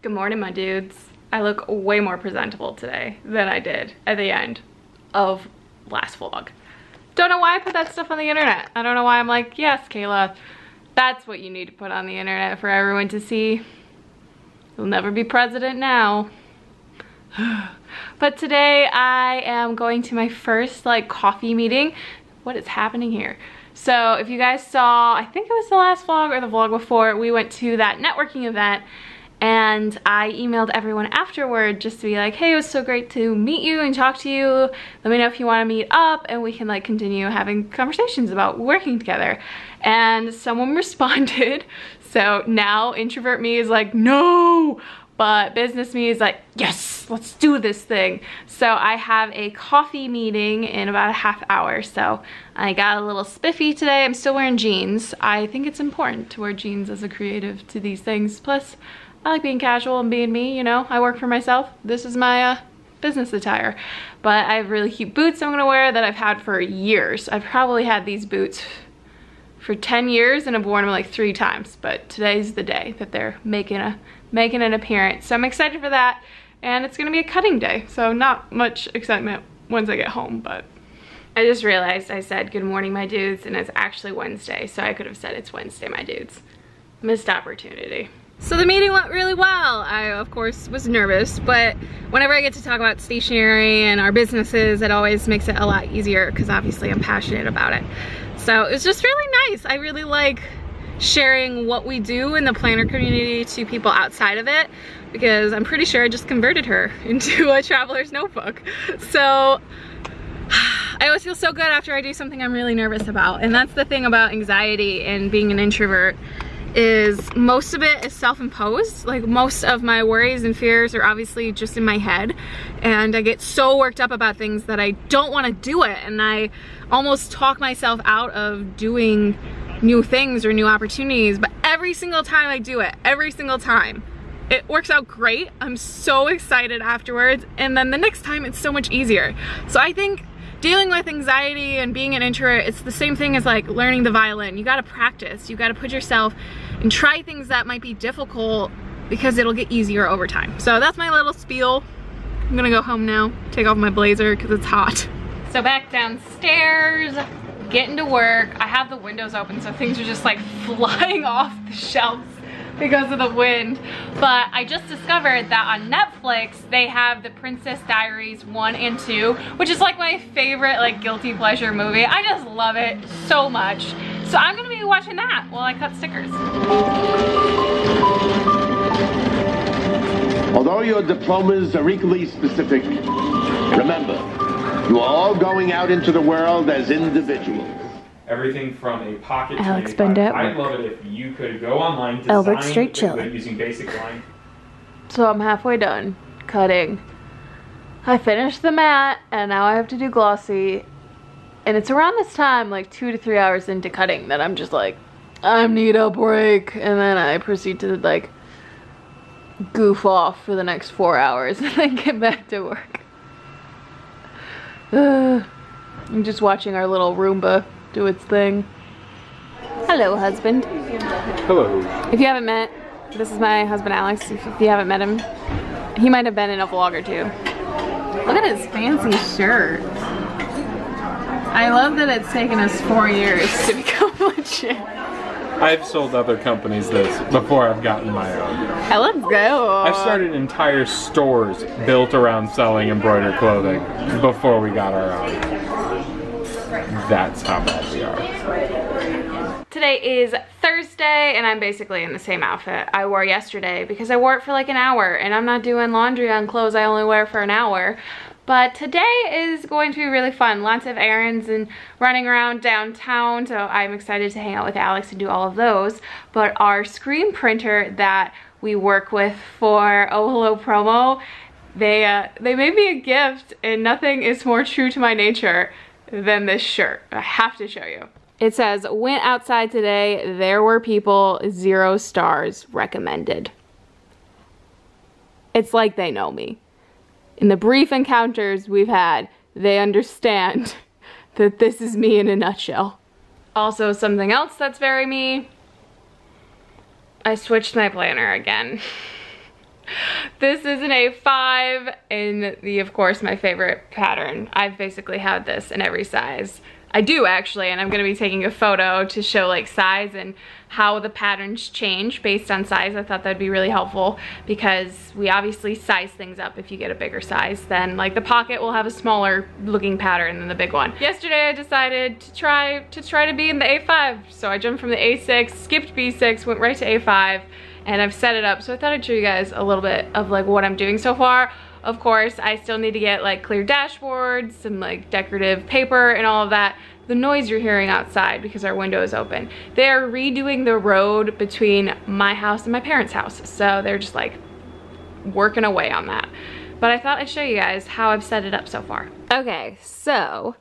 Good morning, my dudes. I look way more presentable today than I did at the end of last vlog. Don't know why I put that stuff on the internet. I don't know why I'm like, yes, Kayla, that's what you need to put on the internet for everyone to see. You'll never be president now. But today I am going to my first like coffee meeting. What is happening here? So if you guys saw, I think it was the last vlog or the vlog before, we went to that networking event and I emailed everyone afterward just to be like, hey, it was so great to meet you and talk to you. Let me know if you want to meet up and we can like continue having conversations about working together. And someone responded. So now introvert me is like, no, but business me is like, yes, let's do this thing. So I have a coffee meeting in about a half hour. So I got a little spiffy today. I'm still wearing jeans. I think it's important to wear jeans as a creative to these things. Plus, I like being casual and being me, you know. I work for myself. This is my business attire. But I have really cute boots I'm gonna wear that I've had for years. I've probably had these boots for 10 years and I've worn them like 3 times. But today's the day that they're making an appearance. So I'm excited for that. And it's gonna be a cutting day. So not much excitement once I get home, but I just realized I said good morning, my dudes, and it's actually Wednesday. So I could have said it's Wednesday, my dudes. Missed opportunity. So the meeting went really well. I, of course, was nervous, but whenever I get to talk about stationery and our businesses, it always makes it a lot easier because obviously I'm passionate about it. So it was just really nice. I really like sharing what we do in the planner community to people outside of it because I'm pretty sure I just converted her into a traveler's notebook. So I always feel so good after I do something I'm really nervous about. And that's the thing about anxiety and being an introvert, is most of it is self-imposed. Like most of my worries and fears are obviously just in my head, and I get so worked up about things that I don't want to do it, and I almost talk myself out of doing new things or new opportunities. But every single time I do it, every single time, it works out great. I'm so excited afterwards, and then the next time it's so much easier. So I think dealing with anxiety and being an introvert, it's the same thing as like learning the violin. You gotta practice, you gotta put yourself and try things that might be difficult because it'll get easier over time. So that's my little spiel. I'm gonna go home now, take off my blazer because it's hot. So back downstairs, getting to work. I have the windows open so things are just like flying off the shelves because of the wind. But I just discovered that on Netflix they have the Princess Diaries 1 and 2, which is like my favorite like guilty pleasure movie. I just love it so much. So I'm gonna be watching that while I cut stickers. Although your diplomas are equally specific, remember, you are all going out into the world as individuals. Everything from a pocket Alex to Bend at I love it if you could go online, design Albert Straight Chillin'. using basic line. So I'm halfway done cutting. I finished the mat and now I have to do glossy. And it's around this time, like 2 to 3 hours into cutting, that I'm just like, I need a break. And then I proceed to like goof off for the next 4 hours and then get back to work. I'm just watching our little Roomba do its thing. Hello, husband. Hello. If you haven't met, this is my husband Alex. If you haven't met him, he might have been in a vlog or two. Look at his fancy shirt. I love that it's taken us 4 years to become legit. I've sold other companies this before I've gotten my own. I look good. I've started entire stores built around selling embroidered clothing before we got our own. That's how bad we are. Today is Thursday and I'm basically in the same outfit I wore yesterday because I wore it for like an hour and I'm not doing laundry on clothes I only wear for an hour. But today is going to be really fun. Lots of errands and running around downtown, so I'm excited to hang out with Alex and do all of those. But our screen printer that we work with for Oh Hello Promo, they made me a gift, and nothing is more true to my nature than this shirt. I have to show you. It says, went outside today, there were people, 0 stars recommended. It's like they know me. In the brief encounters we've had, they understand that this is me in a nutshell. Also, something else that's very me, I switched my planner again. This is an A5 in the, of course, my favorite pattern. I've basically had this in every size. I do actually, and I'm gonna be taking a photo to show like size and how the patterns change based on size. I thought that'd be really helpful because we obviously size things up if you get a bigger size. Then like the pocket will have a smaller looking pattern than the big one. Yesterday I decided to try to be in the A5. So I jumped from the A6, skipped B6, went right to A5, and I've set it up. So I thought I'd show you guys a little bit of like what I'm doing so far. Of course, I still need to get like clear dashboards, some like decorative paper and all of that. The noise you're hearing outside because our window is open. They're redoing the road between my house and my parents' house. So they're just like working away on that. But I thought I'd show you guys how I've set it up so far. Okay, so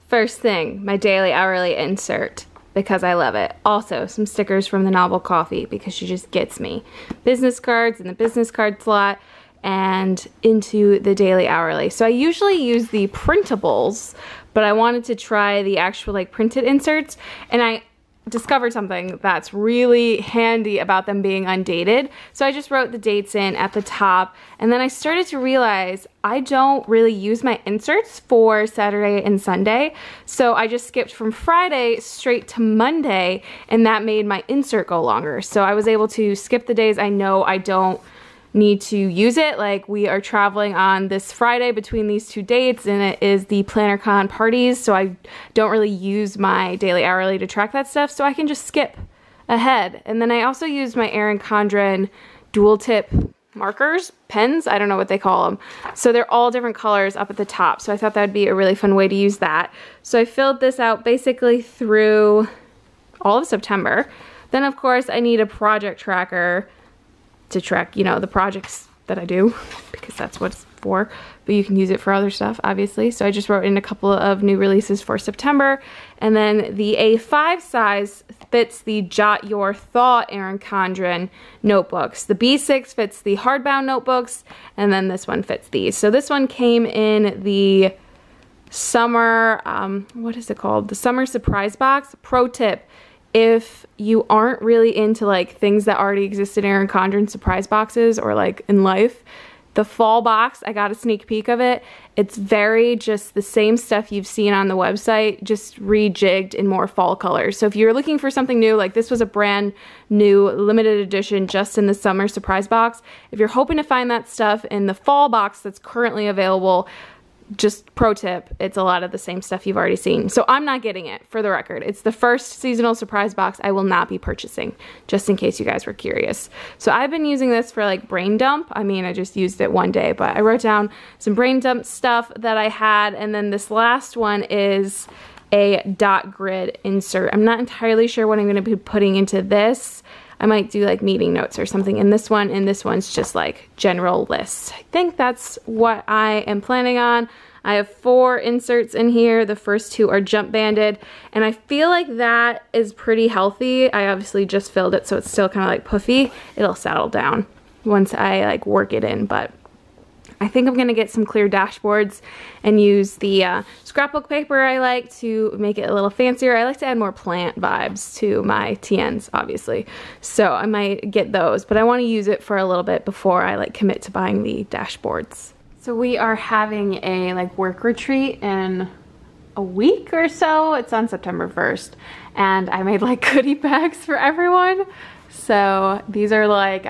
first thing, my daily hourly insert, because I love it. Also, some stickers from the Novel Coffee because she just gets me. Business cards in the business card slot and into the daily hourly. So I usually use the printables, but I wanted to try the actual like printed inserts, and I discovered something that's really handy about them being undated. So I just wrote the dates in at the top, and then I started to realize I don't really use my inserts for Saturday and Sunday. So I just skipped from Friday straight to Monday, and that made my insert go longer. So I was able to skip the days I know I don't need to use it. Like we are traveling on this Friday between these two dates, and it is the PlannerCon parties, so I don't really use my daily hourly to track that stuff, so I can just skip ahead. And then I also use my Erin Condren dual tip markers, pens, I don't know what they call them. So they're all different colors up at the top, so I thought that would be a really fun way to use that. So I filled this out basically through all of September. Then of course I need a project tracker to track, you know, the projects that I do, because that's what it's for, but you can use it for other stuff, obviously. So I just wrote in a couple of new releases for September, and then the A5 size fits the Jot Your Thought Erin Condren notebooks. The B6 fits the hardbound notebooks, and then this one fits these. So this one came in the summer, what is it called? The summer surprise box. Pro tip: if you aren't really into like things that already exist in Erin Condren surprise boxes or like in life, the fall box, I got a sneak peek of it. It's very just the same stuff you've seen on the website, just rejigged in more fall colors. So if you're looking for something new, like this was a brand new limited edition just in the summer surprise box. If you're hoping to find that stuff in the fall box that's currently available, just pro tip, it's a lot of the same stuff you've already seen. So I'm not getting it, for the record. It's the first seasonal surprise box I will not be purchasing, just in case you guys were curious. So I've been using this for like brain dump. I mean, I just used it one day, but I wrote down some brain dump stuff that I had, and then this last one is a dot grid insert. I'm not entirely sure what I'm gonna be putting into this. I might do like meeting notes or something in this one, and this one's just like general lists. I think that's what I am planning on. I have 4 inserts in here. The first 2 are jump banded, and I feel like that is pretty healthy. I obviously just filled it, so it's still kind of like puffy. It'll settle down once I like work it in, but I think I'm gonna get some clear dashboards and use the scrapbook paper I like to make it a little fancier. I like to add more plant vibes to my TNs, obviously. So I might get those, but I wanna use it for a little bit before I like commit to buying the dashboards. So we are having a like work retreat in a week or so. It's on September 1st, and I made like goodie bags for everyone. So these are like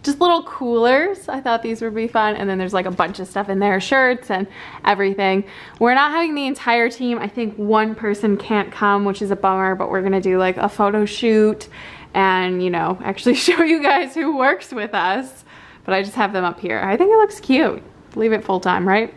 just little coolers. I thought these would be fun, and then there's like a bunch of stuff in there, shirts and everything. We're not having the entire team. I think one person can't come, which is a bummer, but we're gonna do like a photo shoot and, you know, actually show you guys who works with us. But I just have them up here. I think it looks cute. Leave it full time, right?